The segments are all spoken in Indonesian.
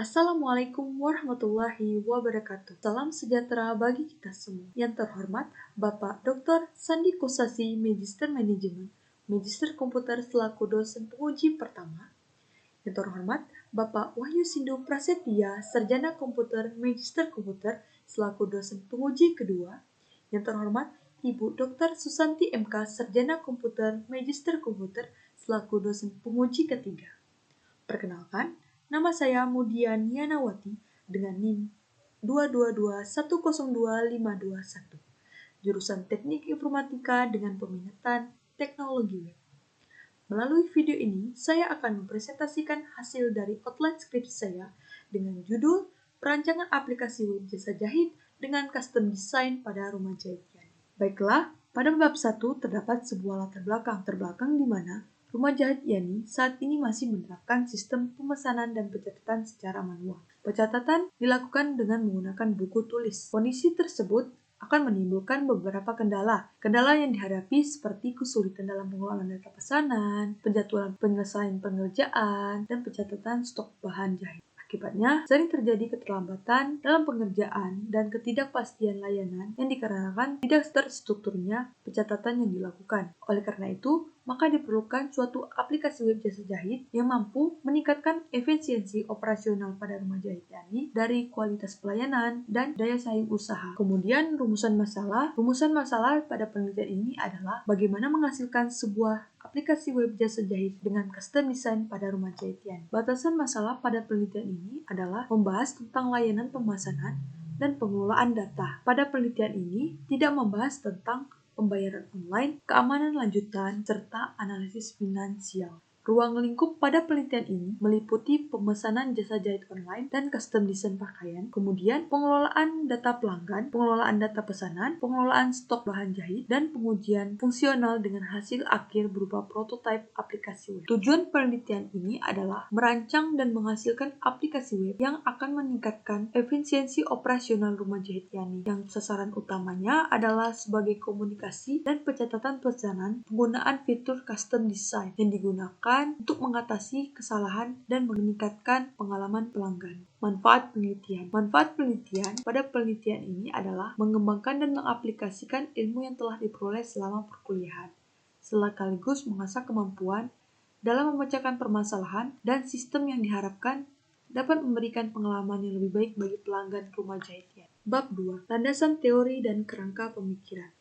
Assalamualaikum warahmatullahi wabarakatuh. Salam sejahtera bagi kita semua. Yang terhormat, Bapak Dr. Sandi Kosasi, Magister Manajemen, Magister Komputer selaku dosen penguji pertama. Yang terhormat, Bapak Wahyu Sindu Prasetya, Sarjana Komputer, Magister Komputer selaku dosen penguji kedua. Yang terhormat, Ibu Dr. Susanti MK, Sarjana Komputer, Magister Komputer selaku dosen penguji ketiga. Perkenalkan, nama saya Mudian Yanawati dengan NIM 222102521, jurusan Teknik Informatika dengan peminatan Teknologi Web. Melalui video ini, saya akan mempresentasikan hasil dari outline skripsi saya dengan judul Perancangan Aplikasi Web Jasa Jahit dengan Custom Design pada Rumah Jahit Yani. Baiklah, pada bab 1 terdapat sebuah latar belakang di mana Rumah Jahit Yani saat ini masih menerapkan sistem pemesanan dan pencatatan secara manual. Pencatatan dilakukan dengan menggunakan buku tulis. Kondisi tersebut akan menimbulkan beberapa kendala. Kendala yang dihadapi seperti kesulitan dalam pengelolaan data pesanan, penjadwalan penyelesaian pengerjaan, dan pencatatan stok bahan jahit. Akibatnya, sering terjadi keterlambatan dalam pengerjaan dan ketidakpastian layanan yang dikarenakan tidak terstrukturnya pencatatan yang dilakukan. Oleh karena itu, maka diperlukan suatu aplikasi web jasa jahit yang mampu meningkatkan efisiensi operasional pada rumah jahit Yani dari kualitas pelayanan dan daya saing usaha. Kemudian rumusan masalah pada penelitian ini adalah bagaimana menghasilkan sebuah aplikasi web jasa jahit dengan custom design pada rumah jahit Yani. Batasan masalah pada penelitian ini adalah membahas tentang layanan pemesanan dan pengelolaan data. Pada penelitian ini tidak membahas tentang pembayaran online, keamanan lanjutan, serta analisis finansial. Ruang lingkup pada penelitian ini meliputi pemesanan jasa jahit online dan custom design pakaian, kemudian pengelolaan data pelanggan, pengelolaan data pesanan, pengelolaan stok bahan jahit, dan pengujian fungsional dengan hasil akhir berupa prototipe aplikasi web. Tujuan penelitian ini adalah merancang dan menghasilkan aplikasi web yang akan meningkatkan efisiensi operasional rumah jahit Yani, yang sasaran utamanya adalah sebagai komunikasi dan pencatatan pesanan penggunaan fitur custom design yang digunakan untuk mengatasi kesalahan dan meningkatkan pengalaman pelanggan. Manfaat penelitian pada penelitian ini adalah mengembangkan dan mengaplikasikan ilmu yang telah diperoleh selama perkuliahan, sekaligus mengasah kemampuan dalam memecahkan permasalahan dan sistem yang diharapkan dapat memberikan pengalaman yang lebih baik bagi pelanggan rumah jahitnya. Bab 2. Landasan teori dan kerangka pemikiran.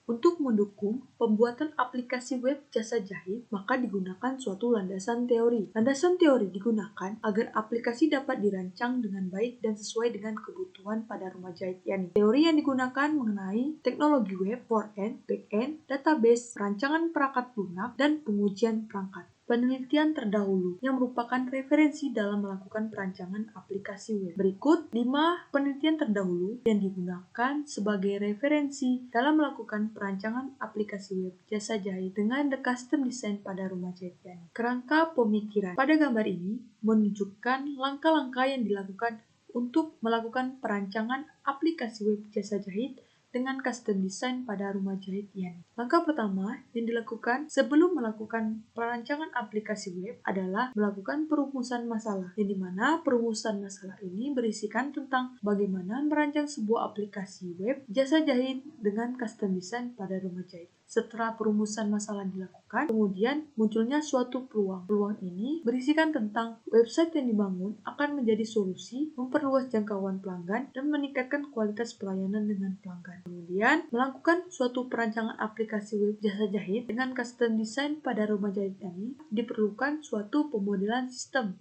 Untuk mendukung pembuatan aplikasi web jasa jahit, maka digunakan suatu landasan teori. Landasan teori digunakan agar aplikasi dapat dirancang dengan baik dan sesuai dengan kebutuhan pada rumah jahit Yani. Teori yang digunakan mengenai teknologi web, front-end, back-end, database, perancangan perangkat lunak, dan pengujian perangkat. Penelitian terdahulu yang merupakan referensi dalam melakukan perancangan aplikasi web. Berikut 5 penelitian terdahulu yang digunakan sebagai referensi dalam melakukan perancangan aplikasi web jasa jahit dengan the custom design pada rumah jahit Yani. Kerangka pemikiran. Pada gambar ini menunjukkan langkah-langkah yang dilakukan untuk melakukan perancangan aplikasi web jasa jahit dengan custom design pada rumah jahit Yani. Langkah pertama yang dilakukan sebelum melakukan perancangan aplikasi web adalah melakukan perumusan masalah, yang dimana perumusan masalah ini berisikan tentang bagaimana merancang sebuah aplikasi web jasa jahit dengan custom design pada rumah jahit. Setelah perumusan masalah dilakukan, kemudian munculnya suatu peluang. Peluang ini berisikan tentang website yang dibangun akan menjadi solusi, memperluas jangkauan pelanggan, dan meningkatkan kualitas pelayanan dengan pelanggan. Kemudian, melakukan suatu perancangan aplikasi web jasa jahit dengan custom design pada rumah jahit Yani diperlukan suatu pemodelan sistem.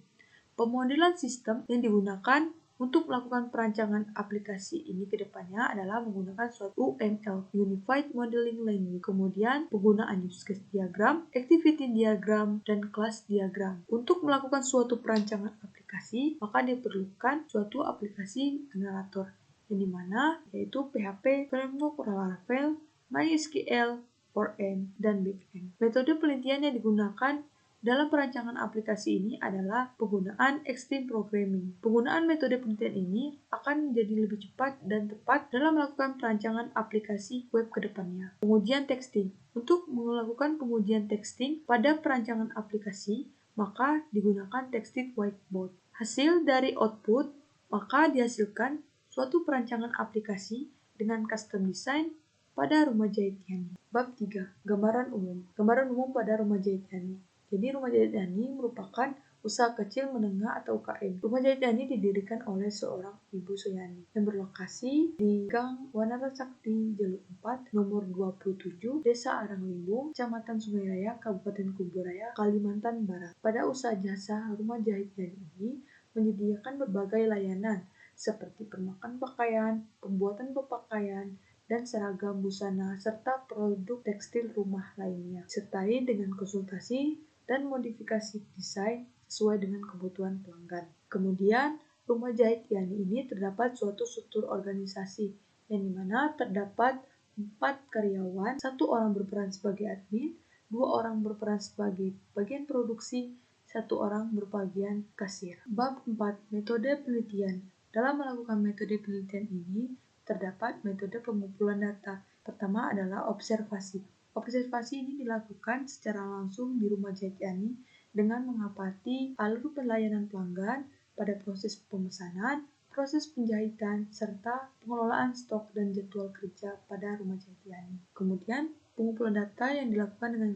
Pemodelan sistem yang digunakan untuk melakukan perancangan aplikasi ini ke depannya adalah menggunakan suatu UML, Unified Modeling Language, kemudian penggunaan use case diagram, activity diagram, dan class diagram. Untuk melakukan suatu perancangan aplikasi, maka diperlukan suatu aplikasi generator, yang dimana yaitu PHP, Framework Laravel, MySQL, front-end, dan back-end. Metode penelitian yang digunakan dalam perancangan aplikasi ini adalah penggunaan Extreme Programming. Penggunaan metode penelitian ini akan menjadi lebih cepat dan tepat dalam melakukan perancangan aplikasi web ke depannya. Pengujian texting. Untuk melakukan pengujian texting pada perancangan aplikasi, maka digunakan texting whiteboard. Hasil dari output, maka dihasilkan suatu perancangan aplikasi dengan custom design pada rumah jahit Yani. Bab 3. Gambaran umum. Gambaran umum pada rumah jahit Yani. Jadi rumah jahit Yani merupakan usaha kecil menengah atau UKM. Rumah jahit Yani didirikan oleh seorang Ibu Suyani yang berlokasi di Gang Wanarasakti Jalur 4, nomor 27, Desa Aranglimbung, Kecamatan Sungai Raya, Kabupaten Kuburaya, Kalimantan Barat. Pada usaha jasa rumah jahit Yani ini menyediakan berbagai layanan seperti permakan pakaian, pembuatan pemakaian, dan seragam busana serta produk tekstil rumah lainnya, sertai dengan konsultasi dan modifikasi desain sesuai dengan kebutuhan pelanggan. Kemudian, rumah jahit Yani ini terdapat suatu struktur organisasi yang dimana terdapat 4 karyawan, 1 orang berperan sebagai admin, 2 orang berperan sebagai bagian produksi, 1 orang berbagian kasir. Bab 4. Metode penelitian. Dalam melakukan metode penelitian ini, terdapat metode pengumpulan data. Pertama adalah observasi. Observasi ini dilakukan secara langsung di rumah jahit Yani dengan mengamati alur pelayanan pelanggan pada proses pemesanan, proses penjahitan, serta pengelolaan stok dan jadwal kerja pada rumah jahit Yani. Kemudian, pengumpulan data yang dilakukan dengan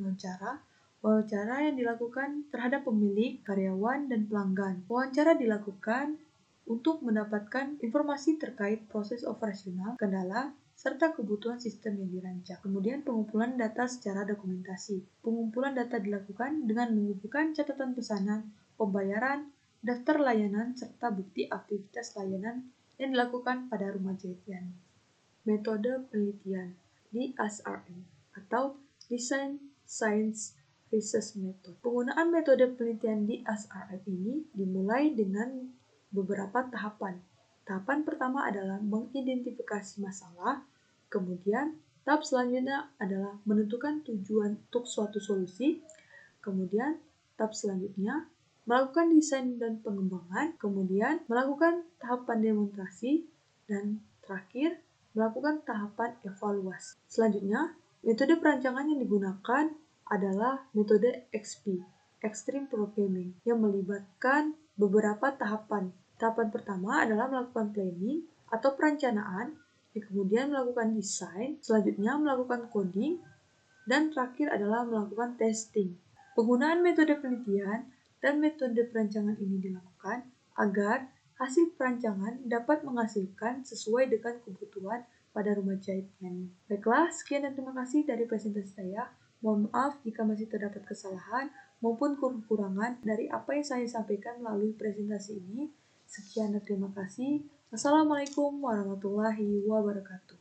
wawancara yang dilakukan terhadap pemilik, karyawan, dan pelanggan. Wawancara dilakukan untuk mendapatkan informasi terkait proses operasional, kendala, serta kebutuhan sistem yang dirancang. Kemudian pengumpulan data secara dokumentasi. Pengumpulan data dilakukan dengan mengumpulkan catatan pesanan, pembayaran, daftar layanan, serta bukti aktivitas layanan yang dilakukan pada rumah jahit Yani. Metode penelitian DSRM atau Design Science Research Method. Penggunaan metode penelitian DSRM ini dimulai dengan beberapa tahapan. Tahapan pertama adalah mengidentifikasi masalah, kemudian tahap selanjutnya adalah menentukan tujuan untuk suatu solusi, kemudian tahap selanjutnya melakukan desain dan pengembangan, kemudian melakukan tahapan demonstrasi, dan terakhir melakukan tahapan evaluasi. Selanjutnya, metode perancangan yang digunakan adalah metode XP, Extreme Programming, yang melibatkan beberapa tahapan. Tahapan pertama adalah melakukan planning atau perencanaan, yang kemudian melakukan desain, selanjutnya melakukan coding, dan terakhir adalah melakukan testing. Penggunaan metode penelitian dan metode perancangan ini dilakukan agar hasil perancangan dapat menghasilkan sesuai dengan kebutuhan pada rumah jahit Yani. Baiklah, sekian dan terima kasih dari presentasi saya. Mohon maaf jika masih terdapat kesalahan maupun kekurangan dari apa yang saya sampaikan melalui presentasi ini. Sekian dan terima kasih. Wassalamualaikum warahmatullahi wabarakatuh.